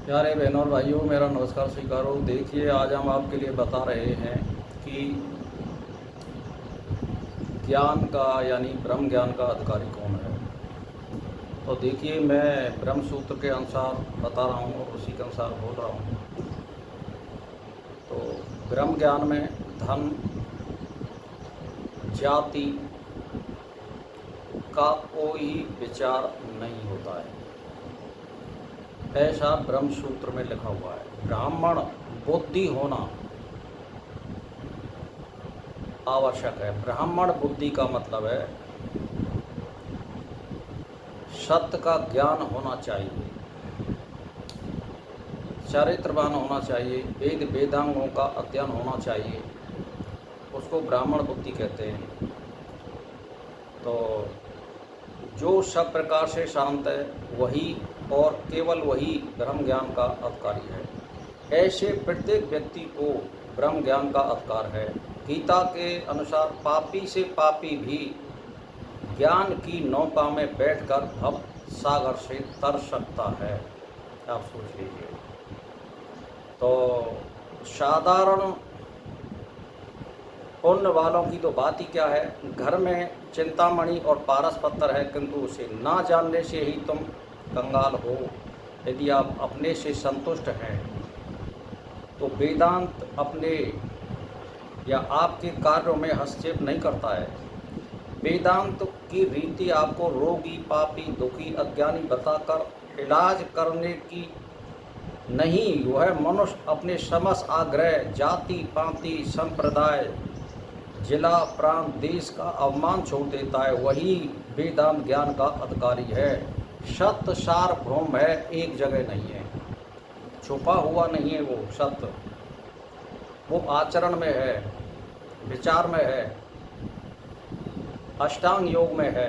प्यारे बहनों और भाइयों, मेरा नमस्कार स्वीकारो। देखिए, आज हम आपके लिए बता रहे हैं कि ज्ञान का यानी ब्रह्म ज्ञान का अधिकारी कौन है। तो देखिए, मैं ब्रह्म सूत्र के अनुसार बता रहा हूँ और उसी के अनुसार बोल रहा हूँ। तो ब्रह्म ज्ञान में धन, जाति का कोई विचार नहीं होता है, ऐसा ब्रह्म सूत्र में लिखा हुआ है। ब्राह्मण बुद्धि होना आवश्यक है। ब्राह्मण बुद्धि का मतलब है सत्य का ज्ञान होना चाहिए, चरित्रवान होना चाहिए, वेद वेदांगों का अध्ययन होना चाहिए, उसको ब्राह्मण बुद्धि कहते हैं। तो जो सब प्रकार से शांत है वही और केवल वही ब्रह्म ज्ञान का अधिकारी है। ऐसे प्रत्येक व्यक्ति को ब्रह्म ज्ञान का अधिकार है। गीता के अनुसार पापी से पापी भी ज्ञान की नौका में बैठकर भव सागर से तर सकता है। आप सोच लीजिए। तो साधारण पुण्य वालों की तो बात ही क्या है। घर में चिंतामणि और पारस पत्थर है, किंतु उसे ना जानने से ही तुम कंगाल हो। यदि आप अपने से संतुष्ट हैं तो वेदांत अपने या आपके कार्यों में हस्तक्षेप नहीं करता है। वेदांत की रीति आपको रोगी, पापी, दुखी, अज्ञानी बताकर इलाज करने की नहीं, वह मनुष्य अपने समस्त आग्रह, जाति पाति, संप्रदाय, जिला, प्रांत, देश का अवमान छोड़ देता है, वही वेदांत ज्ञान का अधिकारी है। सत्य सार्वभौम है, एक जगह नहीं है, छुपा हुआ नहीं है। वो सत्य वो आचरण में है, विचार में है, अष्टांग योग में है।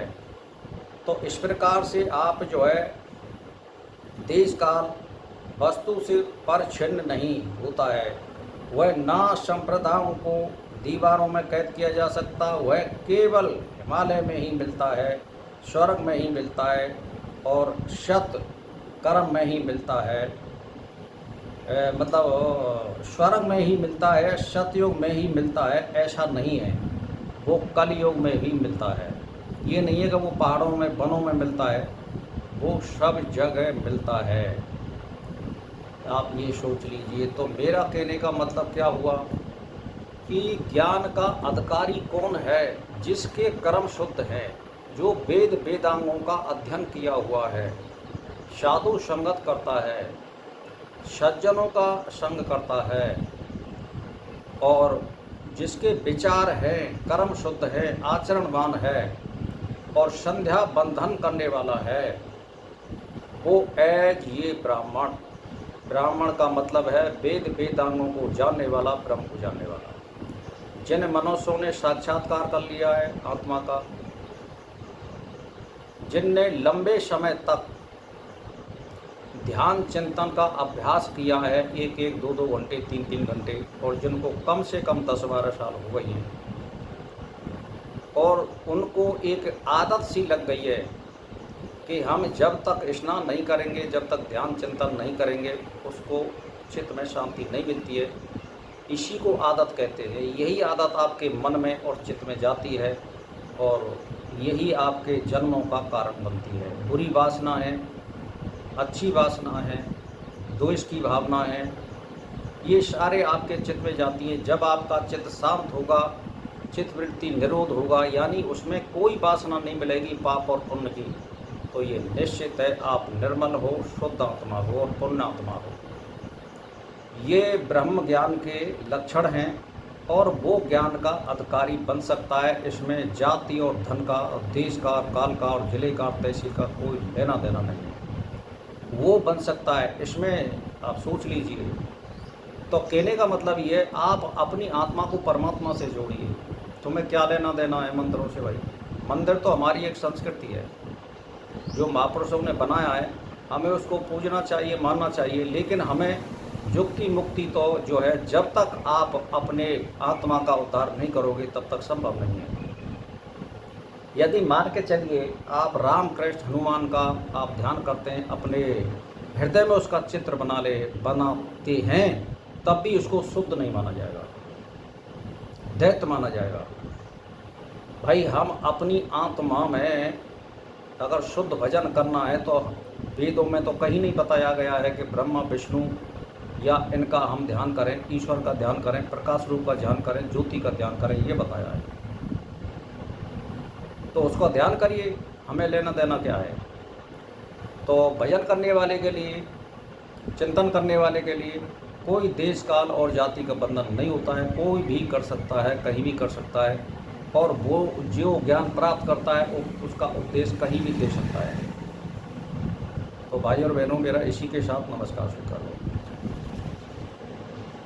तो इस प्रकार से आप जो है देश काल वस्तु से परिच्छिन्न नहीं होता है। वह ना संप्रदायों को दीवारों में कैद किया जा सकता, वह केवल हिमालय में ही मिलता है, स्वर्ग में ही मिलता है और सत कर्म में ही मिलता है। मतलब स्वर्ग में ही मिलता है, सतयुग में ही मिलता है, ऐसा नहीं है। वो कलयुग में भी मिलता है। ये नहीं है कि वो पहाड़ों में, वनों में मिलता है, वो सब जगह मिलता है। आप ये सोच लीजिए। तो मेरा कहने का मतलब क्या हुआ कि ज्ञान का अधिकारी कौन है? जिसके कर्म शुद्ध हैं, जो वेद वेदांगों का अध्ययन किया हुआ है, साधु संगत करता है, सज्जनों का संग करता है और जिसके विचार हैं, कर्म शुद्ध है, आचरणवान है और संध्या बंधन करने वाला है, वो एज ये ब्राह्मण। ब्राह्मण का मतलब है वेद वेदांगों को जानने वाला, ब्रह्म को जानने वाला। जिन मनुष्यों ने साक्षात्कार कर लिया है आत्मा का, जिनने लंबे समय तक ध्यान चिंतन का अभ्यास किया है, एक एक, दो दो घंटे, तीन तीन घंटे, और जिनको कम से कम 10-12 साल हो गई हैं और उनको एक आदत सी लग गई है कि हम जब तक स्नान नहीं करेंगे, जब तक ध्यान चिंतन नहीं करेंगे, उसको चित्त में शांति नहीं मिलती है। इसी को आदत कहते हैं। यही आदत आपके मन में और चित्त में जाती है और यही आपके जन्मों का कारण बनती है। बुरी वासना है, अच्छी वासना है, द्वेष की भावना है, ये सारे आपके चित्त में जाती हैं। जब आपका चित्त शांत होगा, चित्तवृत्ति निरोध होगा, यानी उसमें कोई वासना नहीं मिलेगी पाप और पुण्य की, तो ये निश्चित है आप निर्मल हो, शुद्ध आत्मा हो और पुण्य आत्मा हो। ये ब्रह्म ज्ञान के लक्षण हैं और वो ज्ञान का अधिकारी बन सकता है। इसमें जाति और धन का, देश का, काल का और जिले का, तहसील का कोई लेना देना नहीं है। वो बन सकता है, इसमें आप सोच लीजिए। तो कहने का मतलब ये है, आप अपनी आत्मा को परमात्मा से जोड़िए। तुम्हें क्या लेना देना है मंदिरों से भाई? मंदिर तो हमारी एक संस्कृति है, जो महापुरुषों ने बनाया है, हमें उसको पूजना चाहिए, मानना चाहिए। लेकिन हमें युक्ति मुक्ति तो जो है, जब तक आप अपने आत्मा का उद्धार नहीं करोगे तब तक संभव नहीं है। यदि मान के चलिए आप राम कृष्ण हनुमान का आप ध्यान करते हैं, अपने हृदय में उसका चित्र बनाते हैं, तब भी उसको शुद्ध नहीं माना जाएगा, दैत्य माना जाएगा। भाई हम अपनी आत्मा में अगर शुद्ध भजन करना है तो वेदों में तो कहीं नहीं बताया गया है कि ब्रह्मा विष्णु या इनका हम ध्यान करें, ईश्वर का ध्यान करें, प्रकाश रूप का ध्यान करें, ज्योति का ध्यान करें, ये बताया है। तो उसका ध्यान करिए, हमें लेना देना क्या है। तो भजन करने वाले के लिए, चिंतन करने वाले के लिए कोई देश काल और जाति का बंधन नहीं होता है, कोई भी कर सकता है, कहीं भी कर सकता है, और वो जो ज्ञान प्राप्त करता है उसका उपदेश कहीं भी दे सकता है। तो भाई और बहनों, मेरा इसी के साथ नमस्कार स्वीकार हो।